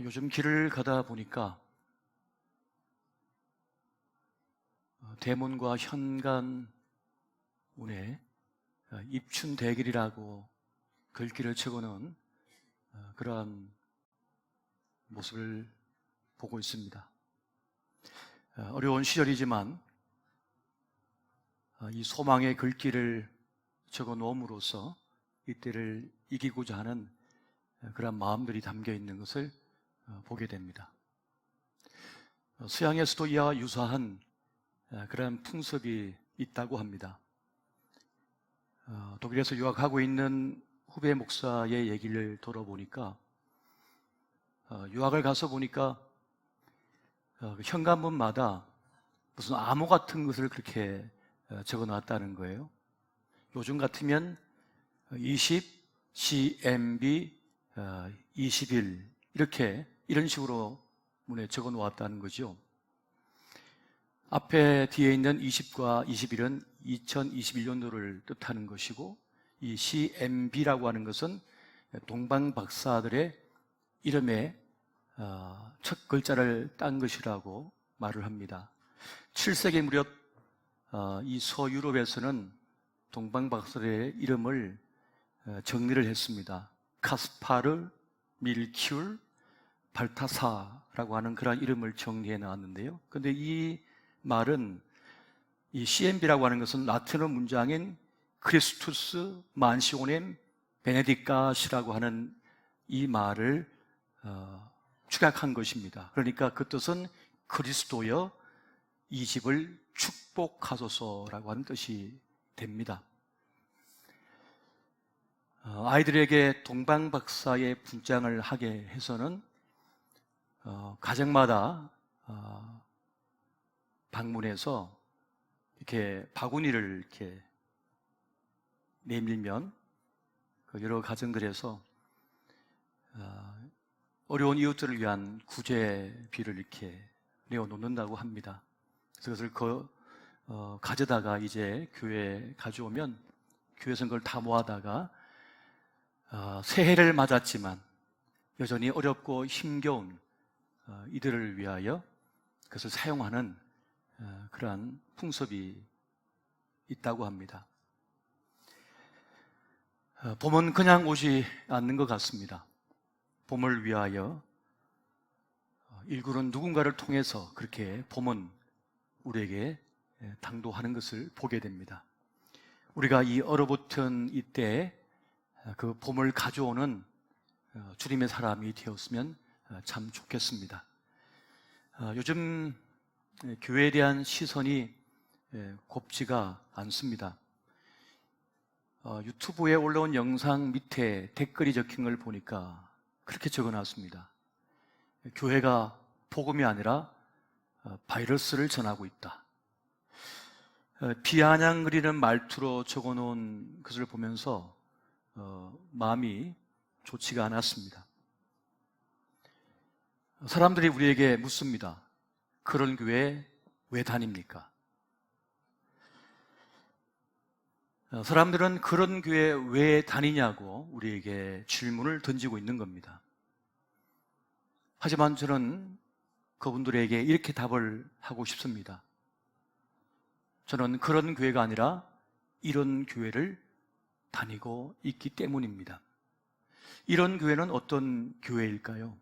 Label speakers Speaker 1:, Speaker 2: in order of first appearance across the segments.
Speaker 1: 요즘 길을 가다 보니까 대문과 현관문에 입춘대길이라고 글귀를 적어놓은 그러한 모습을 보고 있습니다. 어려운 시절이지만 이 소망의 글귀를 적어놓음으로써 이때를 이기고자 하는 그런 마음들이 담겨 있는 것을 보게 됩니다. 서양에서도 이와 유사한 그런 풍습이 있다고 합니다. 독일에서 유학하고 있는 후배 목사의 얘기를 들어보니까 유학을 가서 보니까 현관문마다 무슨 암호 같은 것을 그렇게 적어놨다는 거예요. 요즘 같으면 20, CMB, 21 이런 식으로 문에 적어 놓았다는 거죠. 앞에 뒤에 있는 20과 21은 2021년도를 뜻하는 것이고, 이 CMB라고 하는 것은 동방 박사들의 이름에 첫 글자를 딴 것이라고 말을 합니다. 7세기 무렵 이 서유럽에서는 동방 박사들의 이름을 정리를 했습니다. 카스파르, 밀키울, 발타사라고 하는 그런 이름을 정리해 나왔는데요. 그런데 이 말은, 이 CMB라고 하는 것은 라틴어 문장인 크리스투스 만시오넴 베네디카시라고 하는 이 말을 축약한 것입니다. 그러니까 그 뜻은 그리스도여 이 집을 축복하소서라고 하는 뜻이 됩니다. 아이들에게 동방 박사의 분장을 하게 해서는 가정마다 방문해서 이렇게 바구니를 이렇게 내밀면 여러 가정들에서 어려운 이웃들을 위한 구제비를 이렇게 내어놓는다고 합니다. 그래서 그것을 가져다가 이제 교회에 가져오면 교회에서 그걸 다 모아다가 새해를 맞았지만 여전히 어렵고 힘겨운 이들을 위하여 그것을 사용하는 그러한 풍습이 있다고 합니다. 봄은 그냥 오지 않는 것 같습니다. 봄을 위하여 일굴은 누군가를 통해서 그렇게 봄은 우리에게 당도하는 것을 보게 됩니다. 우리가 이 얼어붙은 이때에 그 봄을 가져오는 주님의 사람이 되었으면 참 좋겠습니다. 요즘 교회에 대한 시선이 곱지가 않습니다. 유튜브에 올라온 영상 밑에 댓글이 적힌 걸 보니까 그렇게 적어놨습니다. 교회가 복음이 아니라 바이러스를 전하고 있다. 비아냥 그리는 말투로 적어놓은 것을 보면서 마음이 좋지가 않았습니다. 사람들이 우리에게 묻습니다. 그런 교회 왜 다닙니까? 사람들은 그런 교회 왜 다니냐고 우리에게 질문을 던지고 있는 겁니다. 하지만 저는 그분들에게 이렇게 답을 하고 싶습니다. 저는 그런 교회가 아니라 이런 교회를 다니고 있기 때문입니다. 이런 교회는 어떤 교회일까요?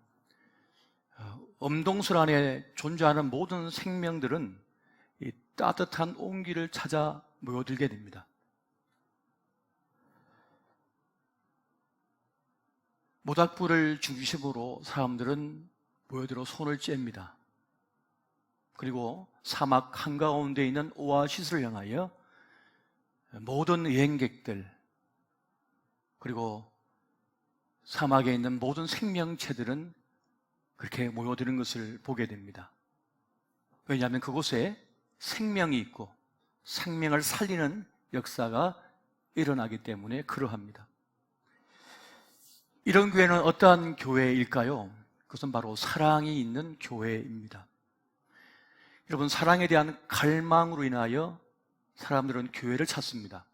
Speaker 1: 엄동설 안에 존재하는 모든 생명들은 이 따뜻한 온기를 찾아 모여들게 됩니다. 모닥불을 중심으로 사람들은 모여들어 손을 잽니다. 그리고 사막 한가운데 있는 오아시스를 향하여 모든 여행객들, 그리고 사막에 있는 모든 생명체들은 그렇게 모여드는 것을 보게 됩니다. 왜냐하면 그곳에 생명이 있고 생명을 살리는 역사가 일어나기 때문에 그러합니다. 이런 교회는 어떠한 교회일까요? 그것은 바로 사랑이 있는 교회입니다. 여러분, 사랑에 대한 갈망으로 인하여 사람들은 교회를 찾습니다.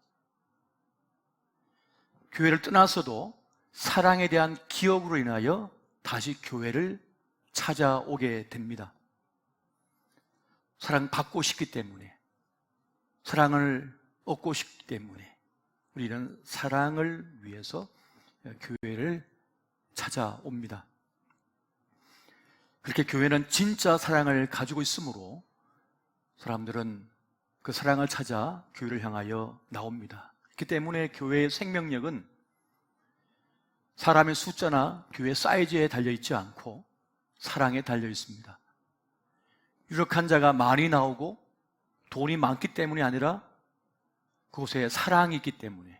Speaker 1: 교회를 떠나서도 사랑에 대한 기억으로 인하여 다시 교회를 찾아오게 됩니다. 사랑받고 싶기 때문에, 사랑을 얻고 싶기 때문에 우리는 사랑을 위해서 교회를 찾아옵니다. 그렇게 교회는 진짜 사랑을 가지고 있으므로 사람들은 그 사랑을 찾아 교회를 향하여 나옵니다. 그렇기 때문에 교회의 생명력은 사람의 숫자나 교회 사이즈에 달려있지 않고 사랑에 달려 있습니다. 유력한 자가 많이 나오고 돈이 많기 때문이 아니라 그곳에 사랑이 있기 때문에,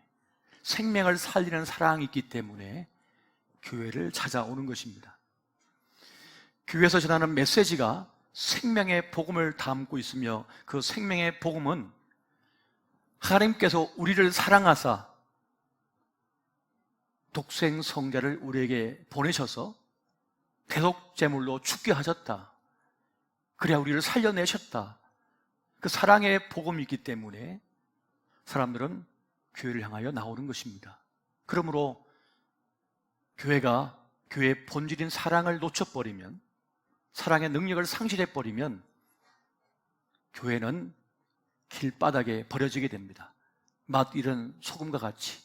Speaker 1: 생명을 살리는 사랑이 있기 때문에 교회를 찾아오는 것입니다. 교회에서 전하는 메시지가 생명의 복음을 담고 있으며, 그 생명의 복음은 하나님께서 우리를 사랑하사 독생 성자를 우리에게 보내셔서 대속제물로 죽게 하셨다, 그래야 우리를 살려내셨다, 그 사랑의 복음이 있기 때문에 사람들은 교회를 향하여 나오는 것입니다. 그러므로 교회가 교회의 본질인 사랑을 놓쳐버리면, 사랑의 능력을 상실해버리면 교회는 길바닥에 버려지게 됩니다. 맛 잃은 소금과 같이.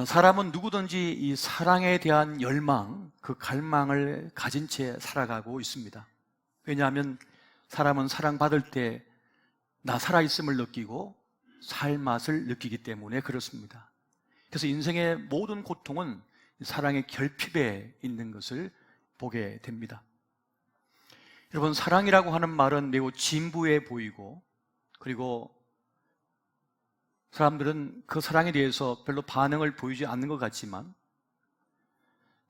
Speaker 1: 사람은 누구든지 이 사랑에 대한 열망, 그 갈망을 가진 채 살아가고 있습니다. 왜냐하면 사람은 사랑받을 때 나 살아있음을 느끼고 살 맛을 느끼기 때문에 그렇습니다. 그래서 인생의 모든 고통은 사랑의 결핍에 있는 것을 보게 됩니다. 여러분, 사랑이라고 하는 말은 매우 진부해 보이고, 그리고 사람들은 그 사랑에 대해서 별로 반응을 보이지 않는 것 같지만,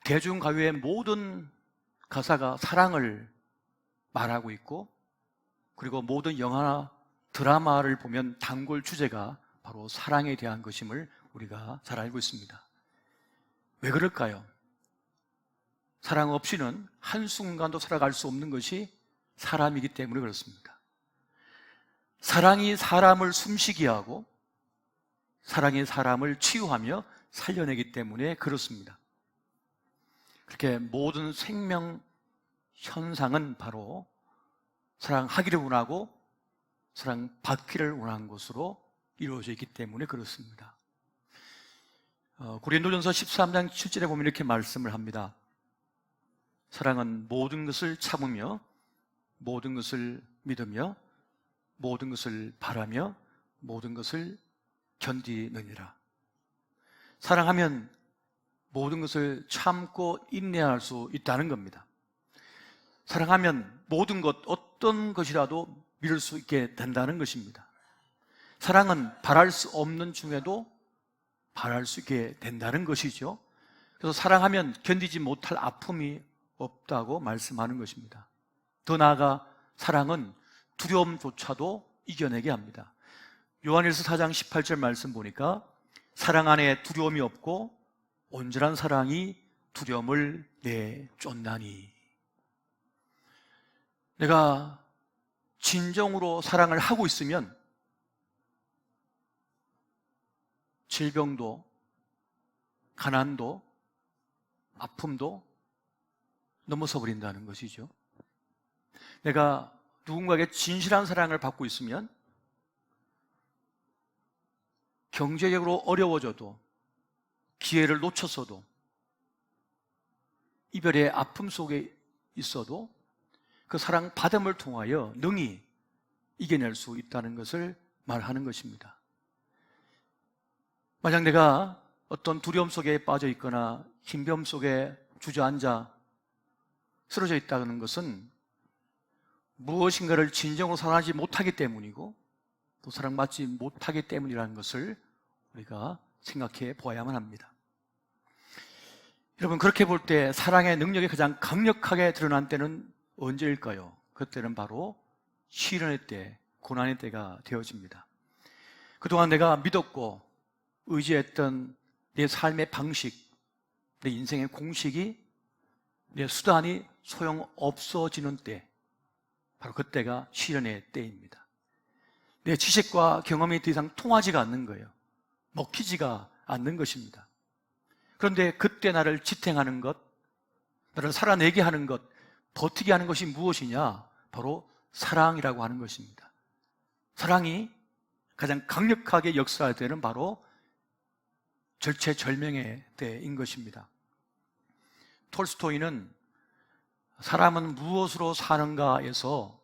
Speaker 1: 대중가요의 모든 가사가 사랑을 말하고 있고, 그리고 모든 영화나 드라마를 보면 단골 주제가 바로 사랑에 대한 것임을 우리가 잘 알고 있습니다. 왜 그럴까요? 사랑 없이는 한순간도 살아갈 수 없는 것이 사람이기 때문에 그렇습니다. 사랑이 사람을 숨쉬게 하고 사랑이 사람을 치유하며 살려내기 때문에 그렇습니다. 그렇게 모든 생명 현상은 바로 사랑하기를 원하고 사랑받기를 원하는 것으로 이루어져 있기 때문에 그렇습니다. 고린도전서 13장 7절에 보면 이렇게 말씀을 합니다. 사랑은 모든 것을 참으며 모든 것을 믿으며 모든 것을 바라며 모든 것을 견디느니라. 사랑하면 모든 것을 참고 인내할 수 있다는 겁니다. 사랑하면 모든 것, 어떤 것이라도 믿을 수 있게 된다는 것입니다. 사랑은 바랄 수 없는 중에도 바랄 수 있게 된다는 것이죠. 그래서 사랑하면 견디지 못할 아픔이 없다고 말씀하는 것입니다. 더 나아가 사랑은 두려움조차도 이겨내게 합니다. 요한일서 4장 18절 말씀 보니까 사랑 안에 두려움이 없고 온전한 사랑이 두려움을 내쫓나니. 내가 진정으로 사랑을 하고 있으면 질병도, 가난도, 아픔도 넘어서 버린다는 것이죠. 내가 누군가에게 진실한 사랑을 받고 있으면 경제적으로 어려워져도, 기회를 놓쳤어도, 이별의 아픔 속에 있어도 그 사랑 받음을 통하여 능히 이겨낼 수 있다는 것을 말하는 것입니다. 만약 내가 어떤 두려움 속에 빠져 있거나 힘듦 속에 주저앉아 쓰러져 있다는 것은 무엇인가를 진정으로 사랑하지 못하기 때문이고 또 사랑받지 못하기 때문이라는 것을 우리가 생각해 보아야만 합니다. 여러분, 그렇게 볼 때 사랑의 능력이 가장 강력하게 드러난 때는 언제일까요? 그때는 바로 시련의 때, 고난의 때가 되어집니다. 그동안 내가 믿었고 의지했던 내 삶의 방식, 내 인생의 공식이, 내 수단이 소용없어지는 때, 바로 그때가 시련의 때입니다. 내 지식과 경험이 더 이상 통하지가 않는 거예요. 먹히지가 않는 것입니다. 그런데 그때 나를 지탱하는 것, 나를 살아내게 하는 것, 버티게 하는 것이 무엇이냐? 바로 사랑이라고 하는 것입니다. 사랑이 가장 강력하게 역사할 때는 바로 절체절명의 때인 것입니다. 톨스토이는 사람은 무엇으로 사는가에서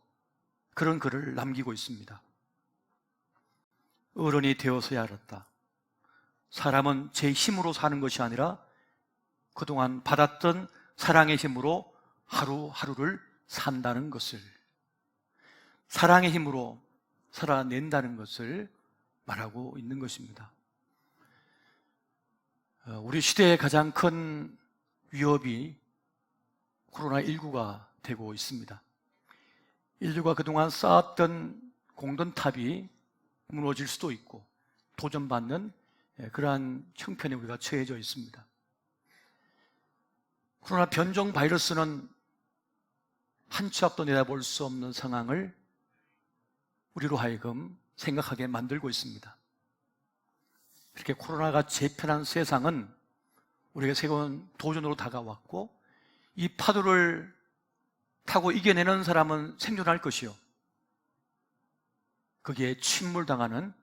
Speaker 1: 그런 글을 남기고 있습니다. 어른이 되어서야 알았다. 사람은 제 힘으로 사는 것이 아니라 그동안 받았던 사랑의 힘으로 하루하루를 산다는 것을, 사랑의 힘으로 살아낸다는 것을 말하고 있는 것입니다. 우리 시대의 가장 큰 위협이 코로나19가 되고 있습니다. 인류가 그동안 쌓았던 공든탑이 무너질 수도 있고 도전받는 그러한 형편에 우리가 처해져 있습니다. 코로나 변종 바이러스는 한 치 앞도 내다볼 수 없는 상황을 우리로 하여금 생각하게 만들고 있습니다. 이렇게 코로나가 재편한 세상은 우리가 새로운 도전으로 다가왔고, 이 파도를 타고 이겨내는 사람은 생존할 것이요, 거기에 침몰당하는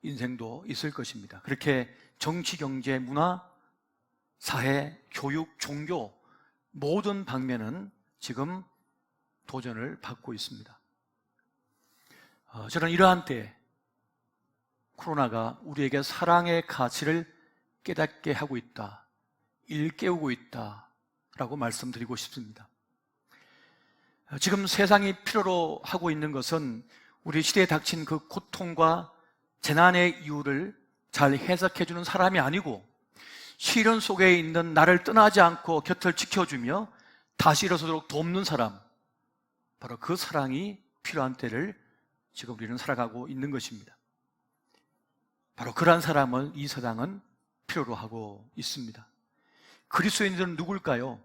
Speaker 1: 인생도 있을 것입니다. 그렇게 정치, 경제, 문화, 사회, 교육, 종교 모든 방면은 지금 도전을 받고 있습니다. 저는 이러한 때 코로나가 우리에게 사랑의 가치를 깨닫게 하고 있다, 일깨우고 있다라고 말씀드리고 싶습니다. 지금 세상이 필요로 하고 있는 것은 우리 시대에 닥친 그 고통과 재난의 이유를 잘 해석해주는 사람이 아니고, 시련 속에 있는 나를 떠나지 않고 곁을 지켜주며 다시 일어서도록 돕는 사람, 바로 그 사랑이 필요한 때를 지금 우리는 살아가고 있는 것입니다. 바로 그러한 사람을 이 세상은 필요로 하고 있습니다. 그리스도인들은 누굴까요?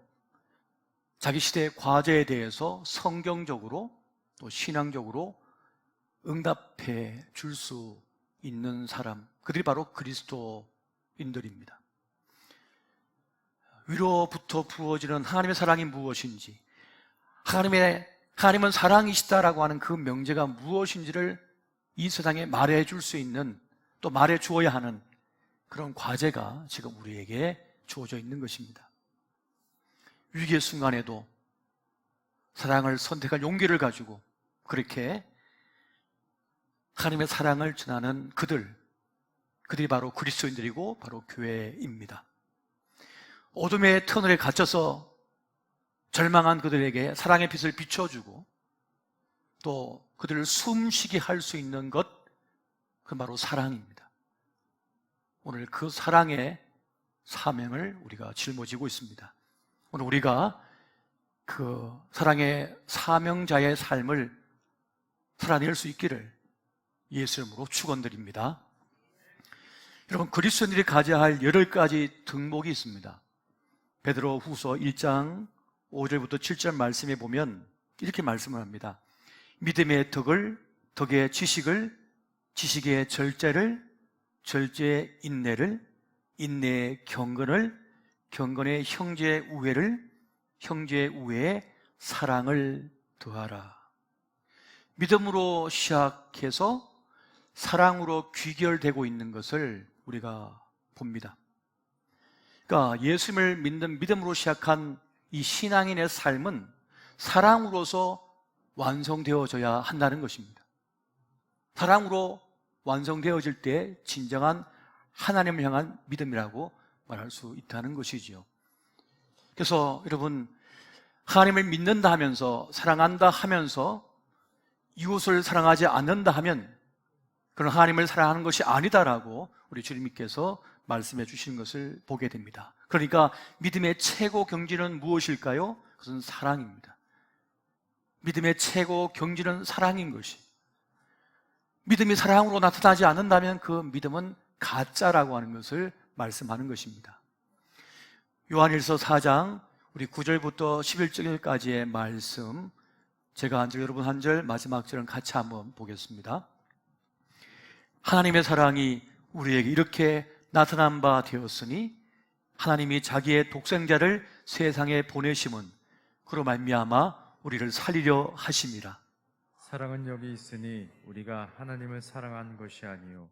Speaker 1: 자기 시대의 과제에 대해서 성경적으로 또 신앙적으로 응답해 줄 수 있는 사람, 그들이 바로 그리스도인들입니다. 위로부터 부어지는 하나님의 사랑이 무엇인지, 하나님은 사랑이시다라고 하는 그 명제가 무엇인지를 이 세상에 말해 줄 수 있는, 또 말해 주어야 하는 그런 과제가 지금 우리에게 주어져 있는 것입니다. 위기의 순간에도 사랑을 선택할 용기를 가지고 그렇게 하나님의 사랑을 전하는 그들이 바로 그리스도인들이고 바로 교회입니다. 어둠의 터널에 갇혀서 절망한 그들에게 사랑의 빛을 비춰주고 또 그들을 숨쉬게 할 수 있는 것, 그건 바로 사랑입니다. 오늘 그 사랑의 사명을 우리가 짊어지고 있습니다. 오늘 우리가 그 사랑의 사명자의 삶을 살아낼 수 있기를 예수 이름으로 축원드립니다. 여러분, 그리스도인들이 가져야 할 8가지 덕목이 있습니다. 베드로 후서 1장 5절부터 7절 말씀에 보면 이렇게 말씀을 합니다. 믿음의 덕을, 덕의 지식을, 지식의 절제를, 절제의 인내를, 인내의 경건을, 경건의 형제의 우애를, 형제의 우애에 사랑을 더하라. 믿음으로 시작해서 사랑으로 귀결되고 있는 것을 우리가 봅니다. 그러니까 예수님을 믿는 믿음으로 시작한 이 신앙인의 삶은 사랑으로서 완성되어져야 한다는 것입니다. 사랑으로 완성되어질 때 진정한 하나님을 향한 믿음이라고 말할 수 있다는 것이지요. 그래서 여러분, 하나님을 믿는다 하면서, 사랑한다 하면서 이웃을 사랑하지 않는다 하면 그런 하나님을 사랑하는 것이 아니다라고 우리 주님께서 말씀해 주시는 것을 보게 됩니다. 그러니까 믿음의 최고 경지는 무엇일까요? 그것은 사랑입니다. 믿음의 최고 경지는 사랑인 것이, 믿음이 사랑으로 나타나지 않는다면 그 믿음은 가짜라고 하는 것을 말씀하는 것입니다. 요한일서 4장 우리 9절부터 11절까지의 말씀, 제가 한 절, 여러분 한 절, 마지막 절은 같이 한번 보겠습니다. 하나님의 사랑이 우리에게 이렇게 나타난 바 되었으니 하나님이 자기의 독생자를 세상에 보내심은 그로 말미암아 우리를 살리려 하심이라.
Speaker 2: 사랑은 여기 있으니 우리가 하나님을 사랑한 것이 아니요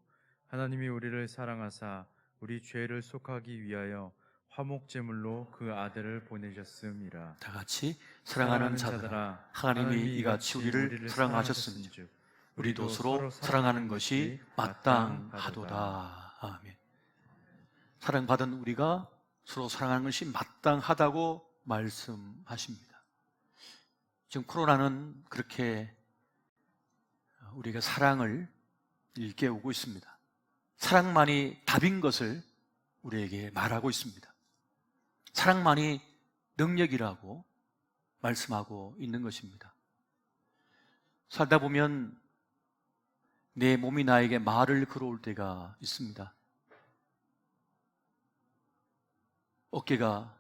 Speaker 2: 하나님이 우리를 사랑하사 우리 죄를 속하기 위하여 화목제물로 그 아들을 보내셨음이라.
Speaker 1: 다 같이 사랑하는 자들아, 하나님이 이같이 우리를 사랑하셨은즉 우리도 서로 사랑하는 것이 마땅하도다. 아멘. 사랑받은 우리가 서로 사랑하는 것이 마땅하다고 말씀하십니다. 지금 코로나는 그렇게 우리가 사랑을 일깨우고 있습니다. 사랑만이 답인 것을 우리에게 말하고 있습니다. 사랑만이 능력이라고 말씀하고 있는 것입니다. 살다 보면 내 몸이 나에게 말을 걸어올 때가 있습니다. 어깨가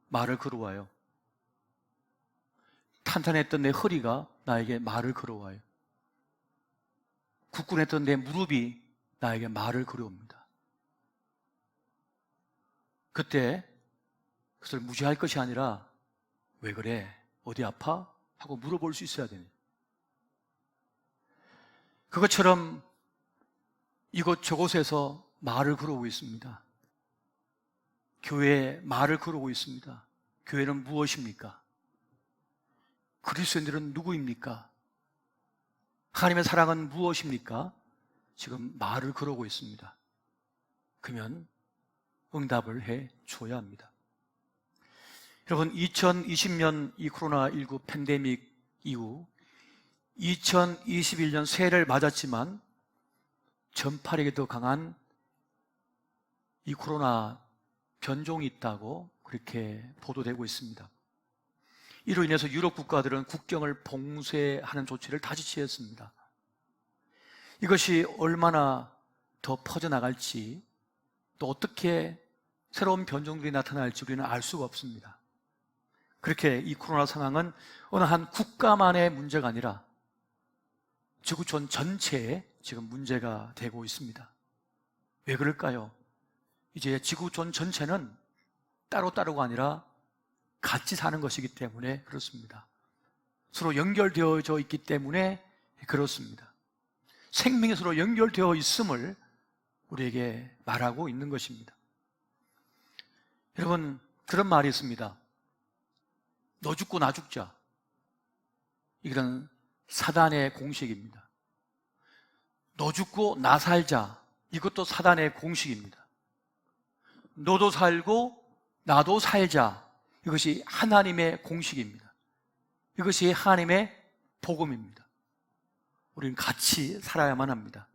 Speaker 1: 말을 걸어와요. 탄탄했던 내 허리가 나에게 말을 걸어와요. 굳건했던 내 무릎이 나에게 말을 걸어옵니다. 그때 그것을 무시할 것이 아니라 왜 그래? 어디 아파? 하고 물어볼 수 있어야 되네. 그것처럼 이곳저곳에서 말을 걸어오고 있습니다. 교회에 말을 걸어오고 있습니다. 교회는 무엇입니까? 그리스도인들은 누구입니까? 하나님의 사랑은 무엇입니까? 지금 말을 걸어오고 있습니다. 그러면 응답을 해 줘야 합니다. 여러분, 2020년 이 코로나19 팬데믹 이후 2021년 새해를 맞았지만 전파력이 더 강한 이 코로나 변종이 있다고 그렇게 보도되고 있습니다. 이로 인해서 유럽 국가들은 국경을 봉쇄하는 조치를 다시 취했습니다. 이것이 얼마나 더 퍼져나갈지, 또 어떻게 새로운 변종들이 나타날지 우리는 알 수가 없습니다. 그렇게 이 코로나 상황은 어느 한 국가만의 문제가 아니라 지구촌 전체에 지금 문제가 되고 있습니다. 왜 그럴까요? 이제 지구촌 전체는 따로따로가 아니라 같이 사는 것이기 때문에 그렇습니다. 서로 연결되어져 있기 때문에 그렇습니다. 생명이 서로 연결되어 있음을 우리에게 말하고 있는 것입니다. 여러분, 그런 말이 있습니다. 너 죽고 나 죽자. 이건 사단의 공식입니다. 너 죽고 나 살자. 이것도 사단의 공식입니다. 너도 살고 나도 살자. 이것이 하나님의 공식입니다. 이것이 하나님의 복음입니다. 우리는 같이 살아야만 합니다.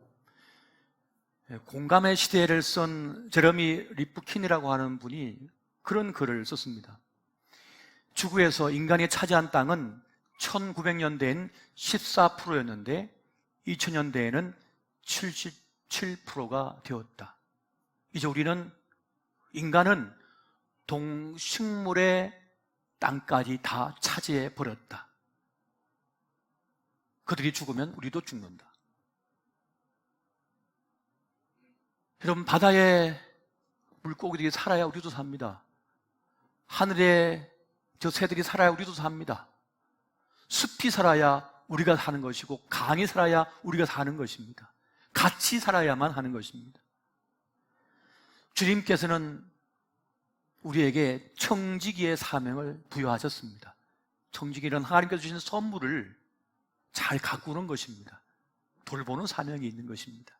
Speaker 1: 공감의 시대를 쓴 제러미 리프킨이라고 하는 분이 그런 글을 썼습니다. 지구에서 인간이 차지한 땅은 1900년대엔 14%였는데 2000년대에는 77%가 되었다. 이제 우리는, 인간은 동식물의 땅까지 다 차지해 버렸다. 그들이 죽으면 우리도 죽는다. 여러분, 바다에 물고기들이 살아야 우리도 삽니다. 하늘에 저 새들이 살아야 우리도 삽니다. 숲이 살아야 우리가 사는 것이고 강이 살아야 우리가 사는 것입니다. 같이 살아야만 하는 것입니다. 주님께서는 우리에게 청지기의 사명을 부여하셨습니다. 청지기는 하나님께서 주신 선물을 잘 가꾸는 것입니다. 돌보는 사명이 있는 것입니다.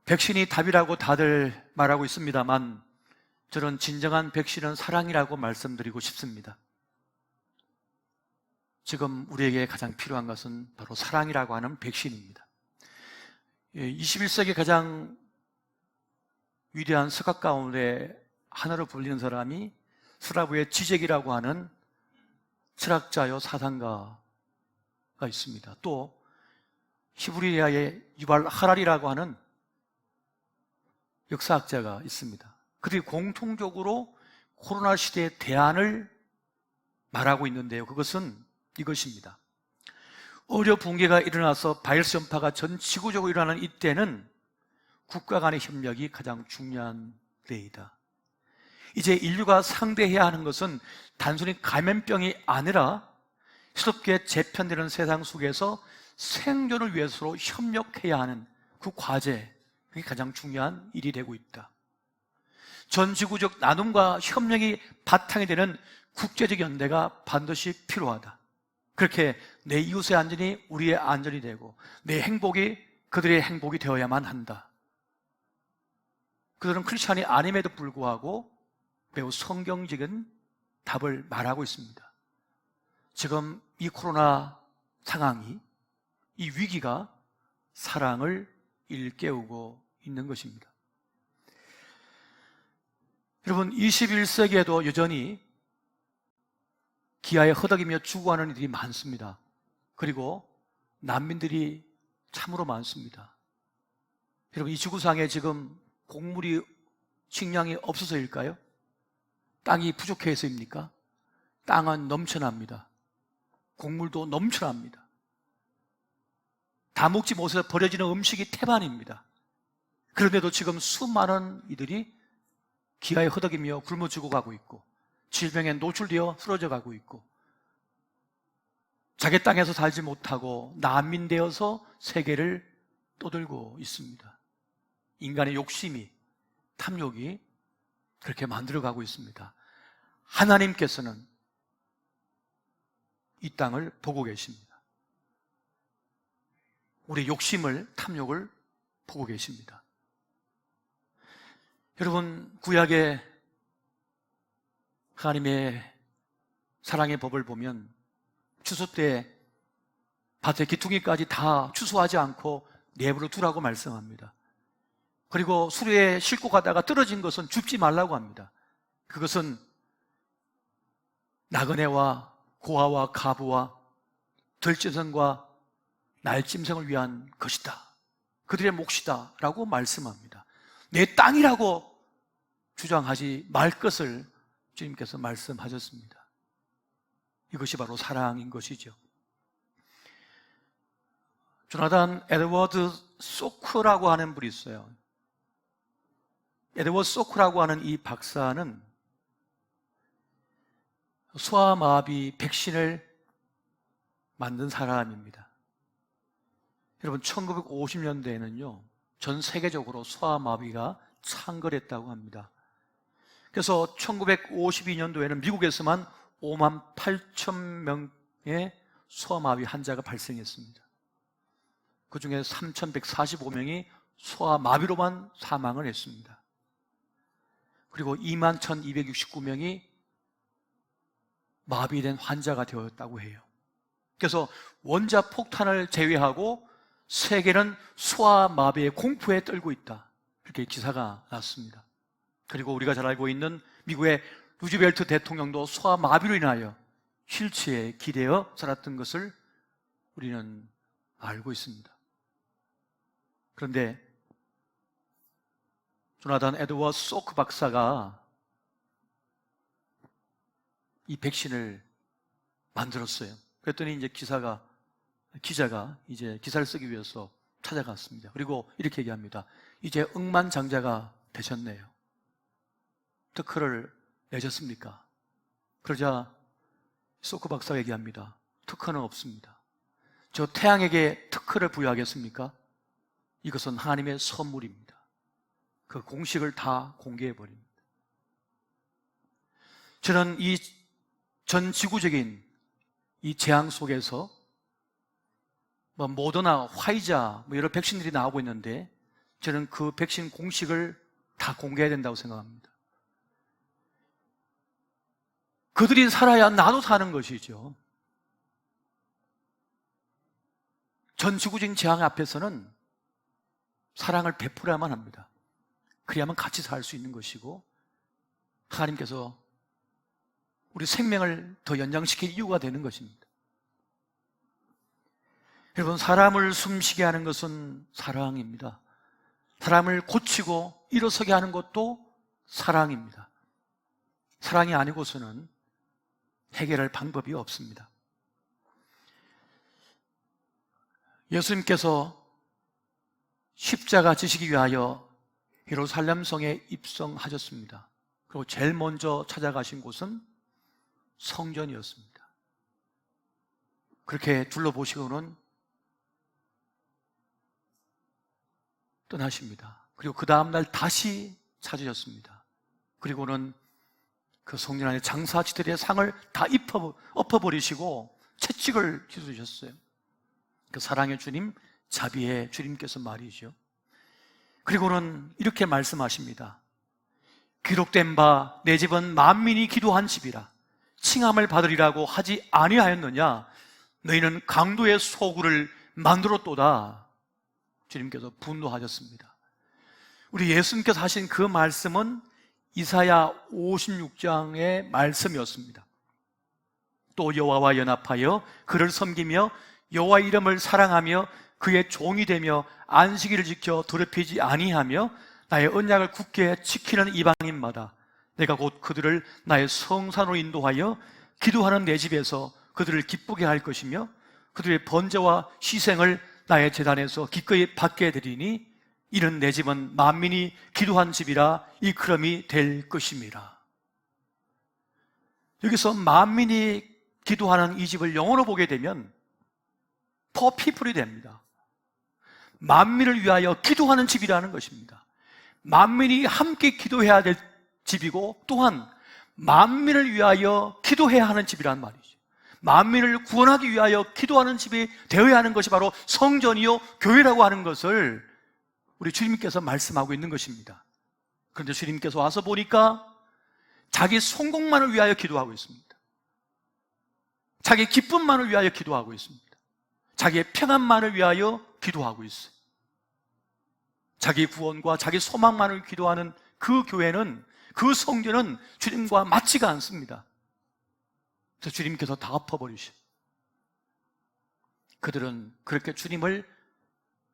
Speaker 1: 백신이 답이라고 다들 말하고 있습니다만 저는 진정한 백신은 사랑이라고 말씀드리고 싶습니다. 지금 우리에게 가장 필요한 것은 바로 사랑이라고 하는 백신입니다. 21세기 가장 위대한 석학 가운데 하나로 불리는 사람이 슬라브의 지젝이라고 하는 철학자요 사상가가 있습니다. 또 히브리아의 유발 하랄이라고 하는 역사학자가 있습니다. 그들이 공통적으로 코로나 시대의 대안을 말하고 있는데요. 그것은 이것입니다. 의료 붕괴가 일어나서 바이러스 전파가 전 지구적으로 일어나는 이때는 국가 간의 협력이 가장 중요한 때이다. 이제 인류가 상대해야 하는 것은 단순히 감염병이 아니라 새롭게 재편되는 세상 속에서 생존을 위해서로 협력해야 하는 그 과제, 그게 가장 중요한 일이 되고 있다. 전 지구적 나눔과 협력이 바탕이 되는 국제적 연대가 반드시 필요하다. 그렇게 내 이웃의 안전이 우리의 안전이 되고 내 행복이 그들의 행복이 되어야만 한다. 그들은 크리스찬이 아님에도 불구하고 매우 성경적인 답을 말하고 있습니다. 지금 이 코로나 상황이, 이 위기가 사랑을 일깨우고 있는 것입니다. 여러분, 21세기에도 여전히 기아에 허덕이며 죽어가는 일이 많습니다. 그리고 난민들이 참으로 많습니다. 여러분, 이 지구상에 지금 곡물이, 식량이 없어서일까요? 땅이 부족해서입니까? 땅은 넘쳐납니다. 곡물도 넘쳐납니다. 다 먹지 못해서 버려지는 음식이 태반입니다. 그런데도 지금 수많은 이들이 기아에 허덕이며 굶어 죽어가고 있고 질병에 노출되어 쓰러져 가고 있고 자기 땅에서 살지 못하고 난민 되어서 세계를 떠들고 있습니다. 인간의 욕심이, 탐욕이 그렇게 만들어가고 있습니다. 하나님께서는 이 땅을 보고 계십니다. 우리의 욕심을, 탐욕을 보고 계십니다. 여러분, 구약의 하나님의 사랑의 법을 보면 추수 때 밭에 기퉁이까지 다 추수하지 않고 내버려 두라고 말씀합니다. 그리고 수레에 싣고 가다가 떨어진 것은 줍지 말라고 합니다. 그것은 나그네와 고아와 가부와 들짐승과 날짐승을 위한 것이다. 그들의 몫이다 라고 말씀합니다. 내 땅이라고 주장하지 말 것을 주님께서 말씀하셨습니다. 이것이 바로 사랑인 것이죠. 조나단 에드워드 소크라고 하는 분이 있어요. 에드워드 소크라고 하는 이 박사는 소아마비 백신을 만든 사람입니다. 여러분, 1950년대에는요 전 세계적으로 소아마비가 창궐했다고 합니다. 그래서 1952년도에는 미국에서만 5만 8천 명의 소아마비 환자가 발생했습니다. 그 중에 3,145명이 소아마비로만 사망을 했습니다. 그리고 2만 1,269명이 마비된 환자가 되었다고 해요. 그래서 원자폭탄을 제외하고 세계는 소아마비의 공포에 떨고 있다. 이렇게 기사가 났습니다. 그리고 우리가 잘 알고 있는 미국의 루즈벨트 대통령도 소아마비로 인하여 휠체어에 기대어 살았던 것을 우리는 알고 있습니다. 그런데 조나단 에드워드 소크 박사가 이 백신을 만들었어요. 그랬더니 이제 기자가 이제 기사를 쓰기 위해서 찾아갔습니다. 그리고 이렇게 얘기합니다. 이제 억만장자가 되셨네요. 특허를 내셨습니까? 그러자 소크 박사가 얘기합니다. 특허는 없습니다. 저 태양에게 특허를 부여하겠습니까? 이것은 하나님의 선물입니다. 그 공식을 다 공개해버립니다. 저는 이 전 지구적인 이 재앙 속에서 모더나, 화이자 여러 백신들이 나오고 있는데 저는 그 백신 공식을 다 공개해야 된다고 생각합니다. 그들이 살아야 나도 사는 것이죠. 전 지구적인 재앙 앞에서는 사랑을 베풀어야만 합니다. 그래야만 같이 살 수 있는 것이고 하나님께서 우리 생명을 더 연장시킬 이유가 되는 것입니다. 여러분, 사람을 숨쉬게 하는 것은 사랑입니다. 사람을 고치고 일어서게 하는 것도 사랑입니다. 사랑이 아니고서는 해결할 방법이 없습니다. 예수님께서 십자가 지시기 위하여 예루살렘 성에 입성하셨습니다. 그리고 제일 먼저 찾아가신 곳은 성전이었습니다. 그렇게 둘러보시고는 떠나십니다. 그리고 그 다음날 다시 찾으셨습니다. 그리고는 그 성전 안에 장사치들의 상을 다 엎어버리시고 채찍을 휘두르셨어요. 그 사랑의 주님, 자비의 주님께서 말이죠. 그리고는 이렇게 말씀하십니다. 기록된 바 내 집은 만민이 기도한 집이라 칭함을 받으리라고 하지 아니하였느냐? 너희는 강도의 소굴을 만들었도다. 주님께서 분노하셨습니다. 우리 예수님께서 하신 그 말씀은 이사야 56장의 말씀이었습니다. 또 여호와와 연합하여 그를 섬기며 여호와 이름을 사랑하며 그의 종이 되며 안식일을 지켜 더럽히지 아니하며 나의 언약을 굳게 지키는 이방인마다 내가 곧 그들을 나의 성산으로 인도하여 기도하는 내 집에서 그들을 기쁘게 할 것이며 그들의 번제와 희생을 나의 제단에서 기꺼이 받게 해드리니 이는 내 집은 만민이 기도한 집이라 일컬음이 될 것임이라. 여기서 만민이 기도하는 이 집을 영어로 보게 되면 for people이 됩니다. 만민을 위하여 기도하는 집이라는 것입니다. 만민이 함께 기도해야 될 집이고 또한 만민을 위하여 기도해야 하는 집이란 말이죠. 만민을 구원하기 위하여 기도하는 집이 되어야 하는 것이 바로 성전이요 교회라고 하는 것을 우리 주님께서 말씀하고 있는 것입니다. 그런데 주님께서 와서 보니까 자기 성공만을 위하여 기도하고 있습니다. 자기 기쁨만을 위하여 기도하고 있습니다. 자기의 평안만을 위하여 기도하고 있어요. 자기 구원과 자기 소망만을 기도하는 그 교회는, 그 성전은 주님과 맞지가 않습니다. 그래서 주님께서 다 엎어버리셔. 그들은 그렇게 주님을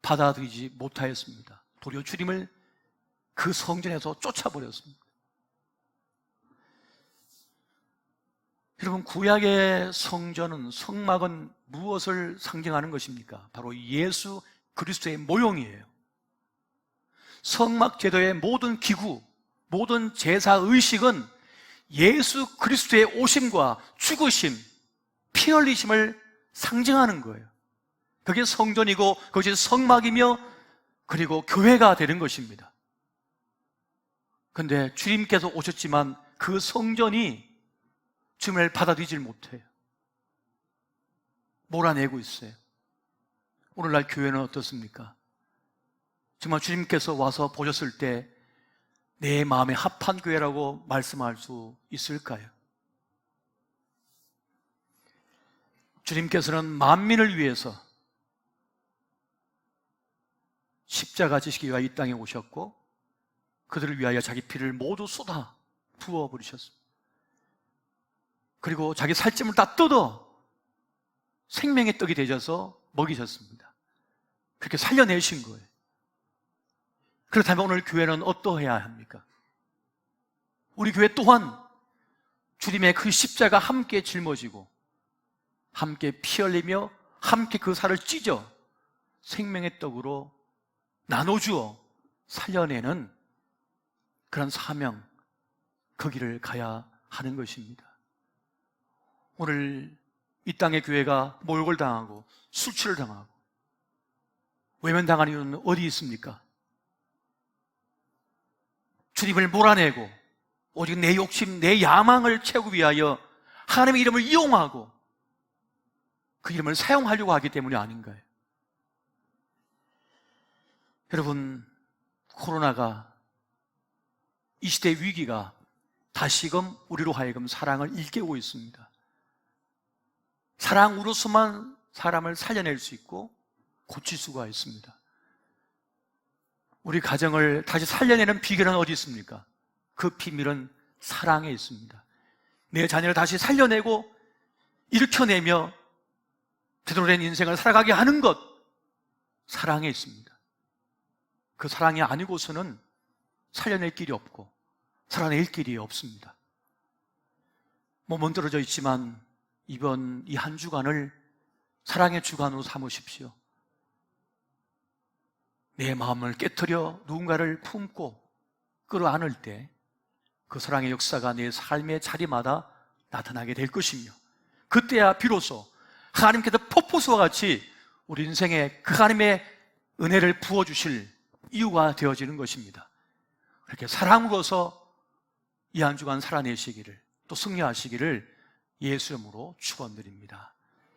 Speaker 1: 받아들이지 못하였습니다. 도리어 주님을 그 성전에서 쫓아버렸습니다. 여러분, 구약의 성전은, 성막은 무엇을 상징하는 것입니까? 바로 예수 그리스도의 모형이에요. 성막 제도의 모든 기구, 모든 제사 의식은 예수 그리스도의 오심과 죽으심, 피 흘리심을 상징하는 거예요. 그게 성전이고 그것이 성막이며 그리고 교회가 되는 것입니다. 그런데 주님께서 오셨지만 그 성전이 주님을 받아들이질 못해요. 몰아내고 있어요. 오늘날 교회는 어떻습니까? 정말 주님께서 와서 보셨을 때 내 마음에 합한 교회라고 말씀할 수 있을까요? 주님께서는 만민을 위해서 십자가 지시기 위하여 이 땅에 오셨고 그들을 위하여 자기 피를 모두 쏟아 부어버리셨습니다. 그리고 자기 살찜을 다 뜯어 생명의 떡이 되셔서 먹이셨습니다. 그렇게 살려내신 거예요. 그렇다면 오늘 교회는 어떠해야 합니까? 우리 교회 또한 주님의 그 십자가 함께 짊어지고 함께 피 흘리며 함께 그 살을 찢어 생명의 떡으로 나눠주어 살려내는 그런 사명, 그 길을 가야 하는 것입니다. 오늘 이 땅의 교회가 모욕을 당하고 수치를 당하고 외면당하는 이유는 어디 있습니까? 주님을 몰아내고 오직 내 욕심, 내 야망을 채우기 위하여 하나님의 이름을 이용하고 그 이름을 사용하려고 하기 때문이 아닌가요? 여러분, 코로나가, 이 시대의 위기가 다시금 우리로 하여금 사랑을 일깨우고 있습니다. 사랑으로서만 사람을 살려낼 수 있고 고칠 수가 있습니다. 우리 가정을 다시 살려내는 비결은 어디 있습니까? 그 비밀은 사랑에 있습니다. 내 자녀를 다시 살려내고 일으켜내며 제대로 된 인생을 살아가게 하는 것, 사랑에 있습니다. 그 사랑이 아니고서는 살려낼 길이 없고 살아낼 길이 없습니다. 몸은 떨어져 있지만 이번 이 한 주간을 사랑의 주간으로 삼으십시오. 내 마음을 깨트려 누군가를 품고 끌어안을 때 그 사랑의 역사가 내 삶의 자리마다 나타나게 될 것이며, 그때야 비로소 하나님께서 폭포수와 같이 우리 인생에 그 하나님의 은혜를 부어주실 이유가 되어지는 것입니다. 그렇게 사랑으로서 이 한 주간 살아내시기를, 또 승리하시기를 예수 이름으로 축원드립니다.